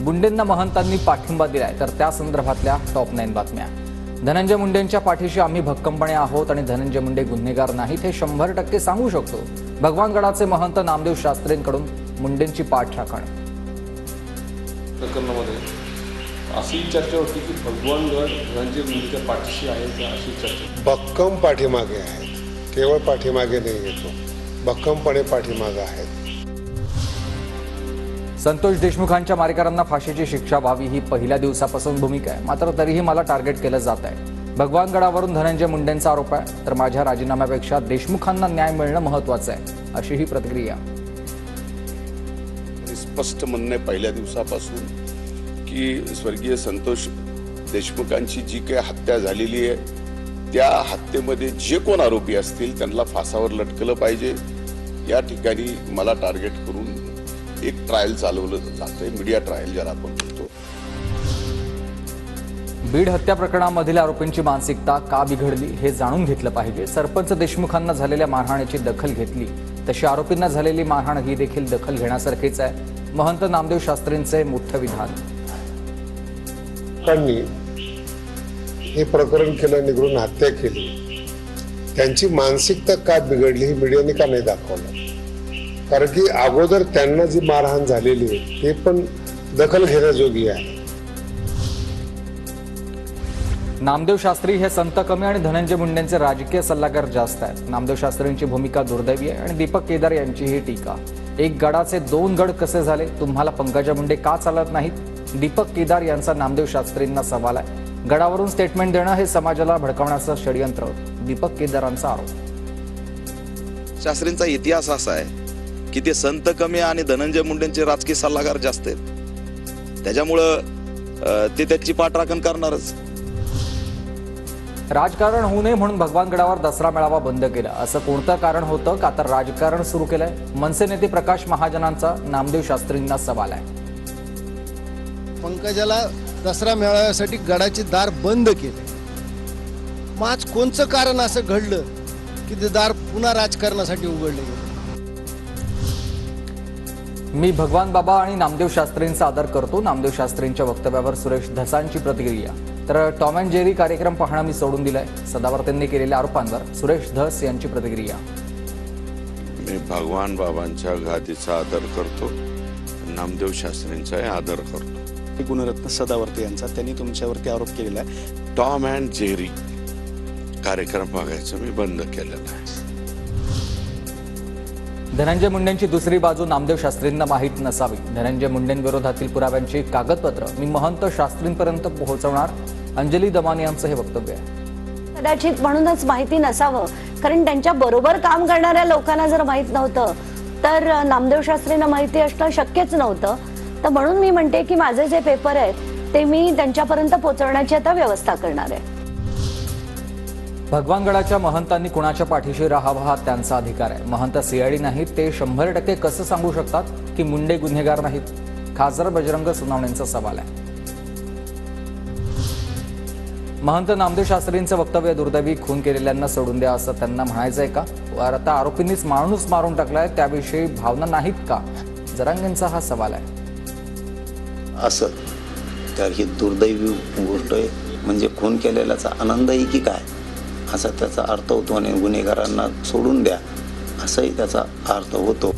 मुंडेंना महंतांनी पाठिंबा दिलाय तर त्या संदर्भातल्या टॉप 9 बातम्या। धनंजय मुंडेंच्या पाठीशी आम्ही भक्कमपणे आहोत आणि धनंजय मुंडे गुन्हेगार नाहीत हे 100% सांगू शकतो। भगवानगडाचे महंत नामदेव शास्त्रींकडून मुंडेंची पाठराखण। प्रकरणामध्ये अशी चर्चा होती की भगवानगड धनंजय मुंडेच्या पाठीशी आहे का, अशी चर्चा भक्कम पाठीमागे आहेत, केवळ पाठीमागे नाही येतो, भक्कमपणे पाठीमागे आहेत। संतोष देशमुखांच्या मारेकरांना फाशीची शिक्षा व्हावी ही पहिल्या दिवसापासून भूमिका आहे, मात्र तरीही मला टार्गेट केलं जात आहे। भगवानगडावरून धनंजय मुंडेंचा आरोप आहे, तर माझ्या राजीनाम्यापेक्षा देशमुखांना न्याय मिळणं महत्त्वाचं आहे, अशी ही प्रतिक्रिया। स्पष्ट म्हणणे पहिल्या दिवसापासून की स्वर्गीय संतोष देशमुखांची जी काही हत्या झालेली आहे त्या हत्येमध्ये जे कोण आरोपी असतील त्यांना फासावर लटकलं पाहिजे। या ठिकाणी मला टार्गेट करून एक ट्रायल चालवलं जातंय, मीडिया ट्रायल ज्याला आपण म्हणतो। बीड हत्या प्रकरणामधील आरोपींची मानसिकता का बिघडली हे जाणून घेतलं पाहिजे। सरपंच देशमुखांना झालेल्या मारहाणीची दखल घेतली तशी आरोपींना झालेली मारहाण ही देखील दखल घेण्यासारखीच आहे। महंत नामदेव शास्त्रींचे मोठं विधान। हे प्रकरण केलं, निघून हत्या केली, त्यांची मानसिकता का बिघडली ही मीडियाने का नाही दाखवलं? कारण की अगोदर त्यांना जी मारहाण झालेली आहे ते पण दखल घेण्याजोगी आहे। नामदेव शास्त्री हे संत कमी आणि धनंजय मुंडेंचे राजकीय सल्लागार जास्त आहेत। नामदेव शास्त्रींची भूमिका दुर्दैवी आहे आणि दीपक केदार यांचीही टीका। एक गडाचे 2 गड कसे झाले? तुम्हाला पंकजा मुंडे का चालत नाहीत? दीपक केदार यांचा नामदेव शास्त्रींना सवाल आहे। गडावरून स्टेटमेंट देणं हे समाजाला भडकवण्याचं षडयंत्र, दीपक केदारांचा आरोप। शास्त्रींचा इतिहास असा आहे की ते संत कमी आणि धनंजय मुंडेंचे राजकीय सल्लागार जास्त आहेत, त्याच्यामुळं ते त्याची पाठराखण करणारच। राजकारण होऊ नये म्हणून भगवानगडावर दसरा मेळावा बंद केला, असं कोणतं कारण होतं का तर राजकारण सुरू केलंय? मनसे नेते प्रकाश महाजनांचा नामदेव शास्त्रींना सवाल आहे। पंकजाला दसरा मेळाव्यासाठी गडाचे दार बंद केले, मग आज कोणचं कारण असं घडलं की ते दार पुन्हा राजकारणासाठी उघडले गेले? मी भगवान बाबा आणि नामदेव शास्त्रींचा आदर करतो। नामदेव शास्त्रींच्या वक्तव्यावर सुरेश धसांची प्रतिक्रिया। तर टॉम अँड जेरी कार्यक्रम पाहणं मी सोडून दिलंय, सदावर्तेंनी केलेल्या आरोपांवर सुरेश धस यांची प्रतिक्रिया। मी भगवान बाबांच्या गादीचा आदर करतो, नामदेव शास्त्रींचाही आदर करतो। गुणरत्न सदावर्ते यांचा त्यांनी तुमच्यावरती आरोप केलेला आहे। टॉम अँड जेरी कार्यक्रम बघायचं मी बंद केलेलं आहे। धनंजय मुंडेंची दुसरी बाजू नामदेव शास्त्रींना माहीत नसावी। धनंजय मुंडेंविरोधातील पुराव्यांची कागदपत्र मी महंत शास्त्रींपर्यंत पोहोचवणार, अंजली दमानी यांचं हे वक्तव्य आहे। कदाचित म्हणूनच माहिती नसावं, कारण त्यांच्या बरोबर काम करणाऱ्या लोकांना जर माहीत नव्हतं तर नामदेव शास्त्रींना माहिती असणं शक्यच नव्हतं। तर म्हणून मी म्हणते की माझे जे पेपर आहेत ते मी त्यांच्यापर्यंत पोहोचवण्याची आता व्यवस्था करणार आहे। भगवानगडाच्या महंतांनी कुणाच्या पाठीशी राहावा हा त्यांचा अधिकार आहे। महंत सीआयडी नाहीत, ते 100% कसं सांगू शकतात की मुंडे गुन्हेगार नाहीत? खासदार बजरंग सोनवणेंचा सवाल आहे। महंत नामदेव शास्त्रींचं वक्तव्य दुर्दैवी, खून केलेल्यांना सोडून द्या असं त्यांना म्हणायचंय का? वर आता आरोपींनीच माणूस मारून टाकलाय, त्याविषयी भावना नाहीत का? जरांगेंचा हा सवाल आहे। असं तर ही दुर्दैवी गोष्ट आहे, म्हणजे खून केलेल्याचा आनंदही की काय असा त्याचा अर्थ होतो आणि गुन्हेगारांना सोडून द्या असाही त्याचा अर्थ होतो।